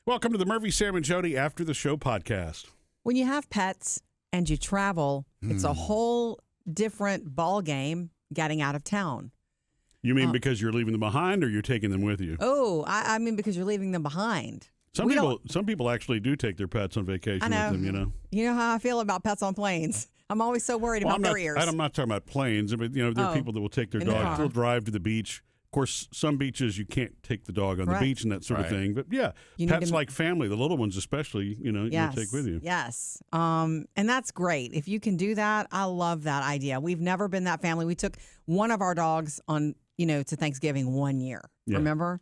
Welcome to the Murphy, Sam, and Jodi After the Show podcast. When you have pets and you travel, it's a whole different ball game getting out of town. You mean because you're leaving them behind or you're taking them with you? Oh, I mean because you're leaving them behind. Some people actually do take their pets on vacation with them, you know. You know how I feel about pets on planes. I'm always so worried about their ears. I'm not talking about planes, but there are people that will take their dog. They'll drive to the beach. Of course, some beaches you can't take the dog on the beach and that sort of thing. But yeah, pets like family, the little ones especially, you take with you. Yes. And that's great. If you can do that, I love that idea. We've never been that family. We took one of our dogs on, to Thanksgiving 1 year. Yeah. Remember?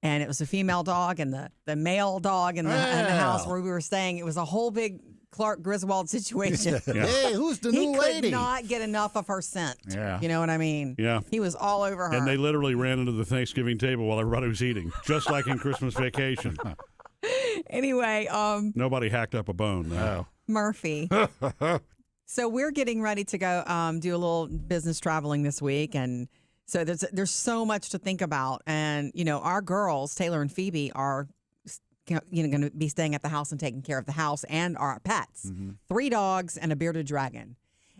And it was a female dog and the male dog in the house where we were staying. It was a whole big Clark Griswold situation. Hey, who's the new lady? He could not get enough of her scent. Yeah. You know what I mean? Yeah. He was all over her. And they literally ran into the Thanksgiving table while everybody was eating, just like in Christmas Vacation. Anyway. Nobody hacked up a bone. No. Murphy. So we're getting ready to go do a little business traveling this week. And so there's so much to think about. And, our girls, Taylor and Phoebe, are going to be staying at the house and taking care of the house and our pets. Mm-hmm. 3 dogs and a bearded dragon.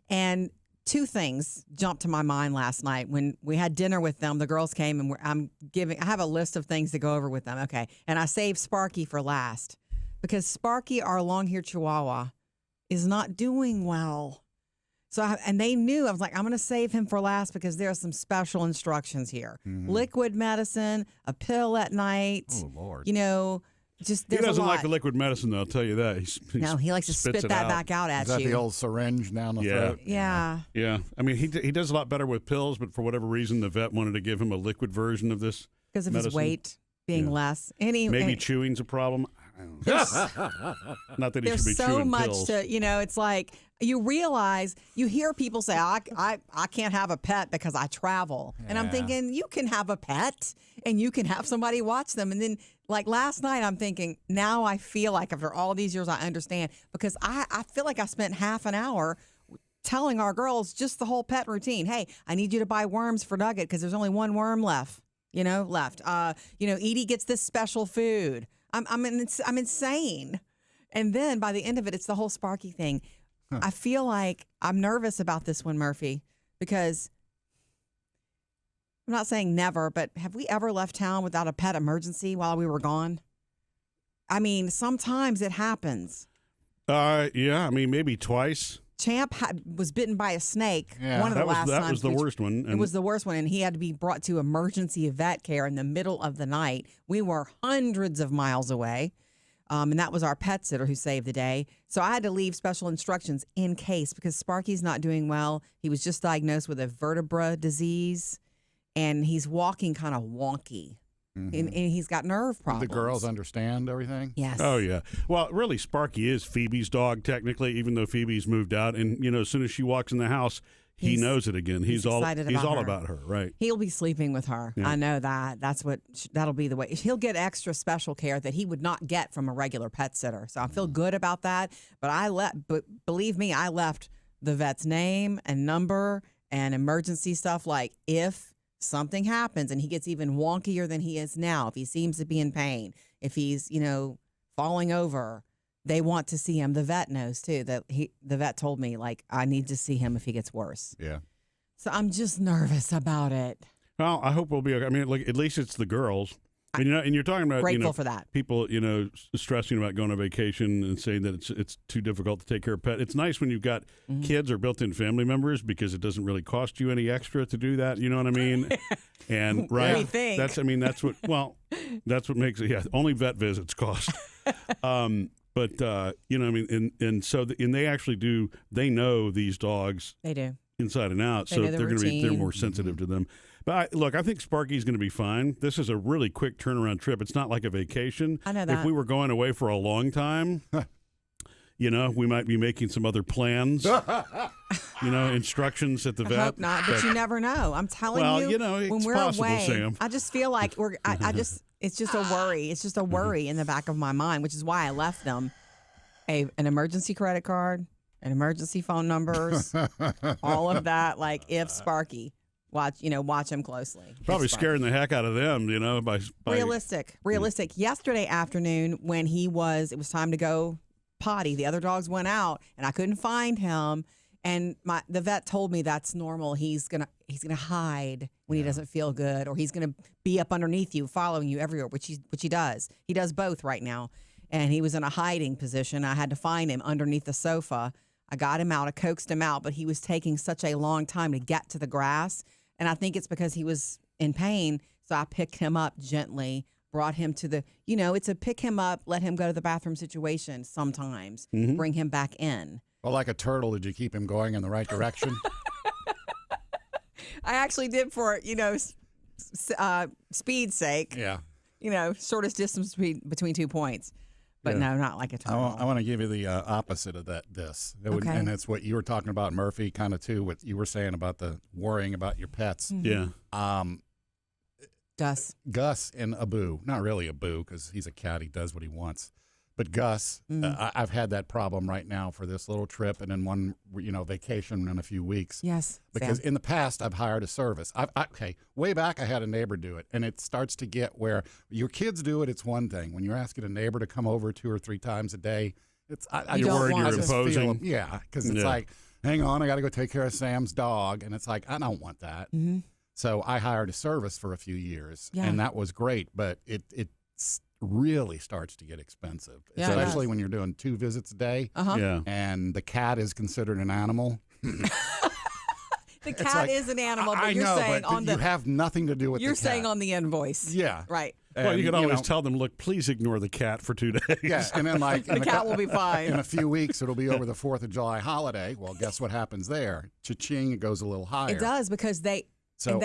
And 2 things jumped to my mind last night when we had dinner with them. The girls came and I have a list of things to go over with them. Okay. And I saved Sparky for last because Sparky, our long-haired Chihuahua, is not doing well. So, and they knew, I was like, I'm going to save him for last because there are some special instructions here. Mm-hmm. Liquid medicine, a pill at night. Oh, Lord. He doesn't like the liquid medicine, though, I'll tell you that. He likes to spit that back out at you. Is that the old syringe down the throat? Yeah. Yeah. I mean, he does a lot better with pills, but for whatever reason, the vet wanted to give him a liquid version of this because of his weight being less. Maybe chewing's a problem. I don't know. Not that he should be chewing pills. There's so much to, it's like you realize, you hear people say, I can't have a pet because I travel. Yeah. And I'm thinking, you can have a pet and you can have somebody watch them. And then like last night, I'm thinking, now I feel like after all these years, I understand because I feel like I spent half an hour telling our girls just the whole pet routine. Hey, I need you to buy worms for Nugget because there's only 1 worm left. Edie gets this special food. I'm insane. And then by the end of it, it's the whole Sparky thing. Huh. I feel like I'm nervous about this one, Murphy, because I'm not saying never, but have we ever left town without a pet emergency while we were gone? I mean, sometimes it happens. Yeah, I mean, maybe twice. Champ was bitten by a snake one of the last times. That was the worst one. It was the worst one, and he had to be brought to emergency vet care in the middle of the night. We were hundreds of miles away, and that was our pet sitter who saved the day. So I had to leave special instructions in case because Sparky's not doing well. He was just diagnosed with a vertebra disease, and he's walking kind of wonky. Mm-hmm. And he's got nerve problems. Do the girls understand everything? Yes. Oh, yeah. Well, really, Sparky is Phoebe's dog, technically, even though Phoebe's moved out. And, as soon as she walks in the house, he knows it again. He's all about her, right? He'll be sleeping with her. Yeah. I know that. That'll be the way. He'll get extra special care that he would not get from a regular pet sitter. So I feel good about that. But believe me, I left the vet's name and number and emergency stuff. Like if something happens and he gets even wonkier than he is now, if he seems to be in pain, if he's, falling over, they want to see him. The vet knows too the vet told me like, I need to see him if he gets worse. Yeah. So I'm just nervous about it. Well, I hope we'll be okay. I mean, at least it's the girls. And you're talking about grateful for that. People, stressing about going on vacation and saying that it's too difficult to take care of pets. It's nice when you've got kids or built-in family members because it doesn't really cost you any extra to do that. You know what I mean? And right, we think. that's what makes it. Yeah, only vet visits cost. But and they actually do. They know these dogs. They do inside and out, so they're more sensitive to them. But I think Sparky's going to be fine. This is a really quick turnaround trip. It's not like a vacation. I know that. If we were going away for a long time, we might be making some other plans. Instructions at the vet. I hope not, but you never know. I'm telling you, when we're possible, away, Sam. I just feel like it's just a worry. It's just a worry in the back of my mind, which is why I left them an emergency credit card, an emergency phone numbers, all of that. Like if Sparky watch him closely. Probably It's fun. scaring the heck out of them, by Realistic. Yesterday afternoon when it was time to go potty, the other dogs went out and I couldn't find him. And the vet told me that's normal. He's gonna hide when he doesn't feel good, or he's gonna be up underneath you, following you everywhere, which he does. He does both right now. And he was in a hiding position. I had to find him underneath the sofa. I got him out. I coaxed him out, but he was taking such a long time to get to the grass. And I think it's because he was in pain. So I picked him up gently, brought him to the, it's a pick him up, let him go to the bathroom situation sometimes, bring him back in. Well, like a turtle, did you keep him going in the right direction? I actually did for, speed's sake. Yeah. Shortest distance between 2 points. But no, not like a turtle. I want to give you the opposite of that. Okay. And it's what you were talking about, Murphy, kind of too. What you were saying about the worrying about your pets. Yeah. Gus and Abu, not really Abu because he's a cat. He does what he wants. But Gus, I've had that problem right now for this little trip and then one, vacation in a few weeks. Yes. Because Sam. in the past, I've hired a service. Way back, I had a neighbor do it. And it starts to get where your kids do it, it's one thing. When you're asking a neighbor to come over 2 or 3 times a day, you're worried you're imposing. Because it's like, hang on, I got to go take care of Sam's dog. And it's like, I don't want that. Mm-hmm. So I hired a service for a few years. Yeah. And that was great. But it really starts to get expensive, especially when you're doing 2 visits a day. Yeah. And the cat is considered an animal. The cat is an animal, but you're saying you have nothing to do with you're the cat. saying on the invoice. Yeah. Right. Well, you could always tell them, look, please ignore the cat for 2 days. Yeah, and then the cat will be fine. In a few weeks, it'll be over the 4th of July holiday. Well, guess what happens there? Cha-ching, it goes a little higher. It does because they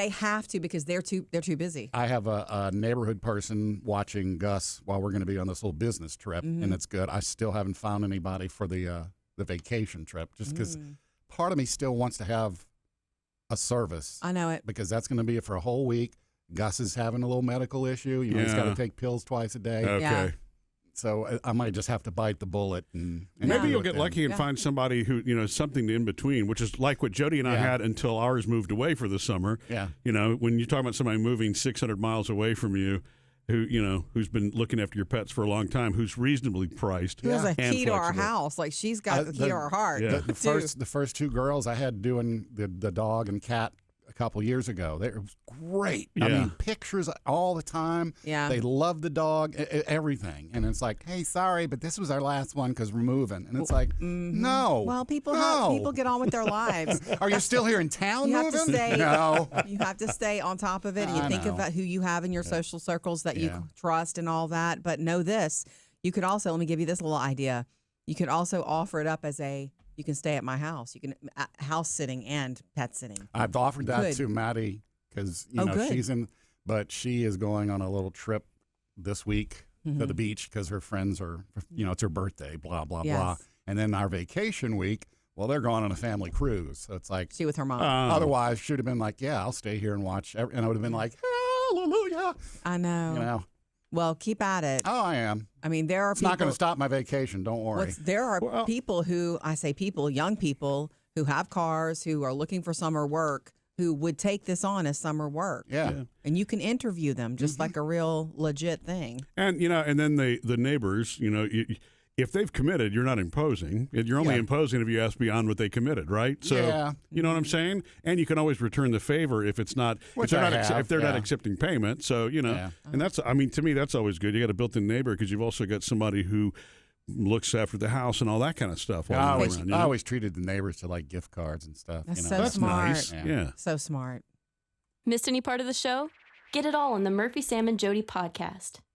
have to because they're too busy. I have a neighborhood person watching Gus while we're going to be on this little business trip, and it's good. I still haven't found anybody for the vacation trip just because part of me still wants to have a service. I know it. Because that's going to be for a whole week. Gus is having a little medical issue. He's got to take pills twice a day. Okay. Yeah. So I might just have to bite the bullet. And maybe you'll get lucky and find somebody who, something in between, which is like what Jodi and I had until ours moved away for the summer. Yeah. When you talk about somebody moving 600 miles away from you, who's been looking after your pets for a long time, who's reasonably priced. Who has a key to our flexible. house. Like she's got the key to our heart. Yeah. The first 2 girls I had doing the dog and cat a couple years ago. It was great. Yeah. I mean, pictures all the time. Yeah. They love the dog, everything. And it's like, hey, sorry, but this was our last one because we're moving. And it's like, no. Well, people get on with their lives. Are you still here in town You moving? have to stay. No. You have to stay on top of it, and you think about who you have in your social circles that you trust and all that. But know this: you could also, let me give you this little idea. You could also offer it up as you can stay at my house. You can house sitting and pet sitting. I've offered that to Maddie because she's in, but she is going on a little trip this week to the beach because her friends are, it's her birthday, blah blah blah. And then our vacation week, well, they're going on a family cruise, so it's like she with her mom. Otherwise, she'd have been like, yeah, I'll stay here and watch, and I would have been like, hallelujah. I know. Well, keep at it. Oh, I am. I mean, there are it's people. not going to stop my vacation. Don't worry. There are people who, young people who have cars, who are looking for summer work, who would take this on as summer work. Yeah. And you can interview them just like a real legit thing. And, and then the neighbors, if they've committed, you're not imposing. You're only imposing if you ask beyond what they committed, right? So, you know what I'm saying? And you can always return the favor if it's not, if they're not accepting payment. So, and that's, to me, that's always good. You got a built-in neighbor because you've also got somebody who looks after the house and all that kind of stuff. I always treated the neighbors to like gift cards and stuff. That's so that's smart. Nice. Yeah. So smart. Missed any part of the show? Get it all on the Murphy, Sam, and Jodi podcast.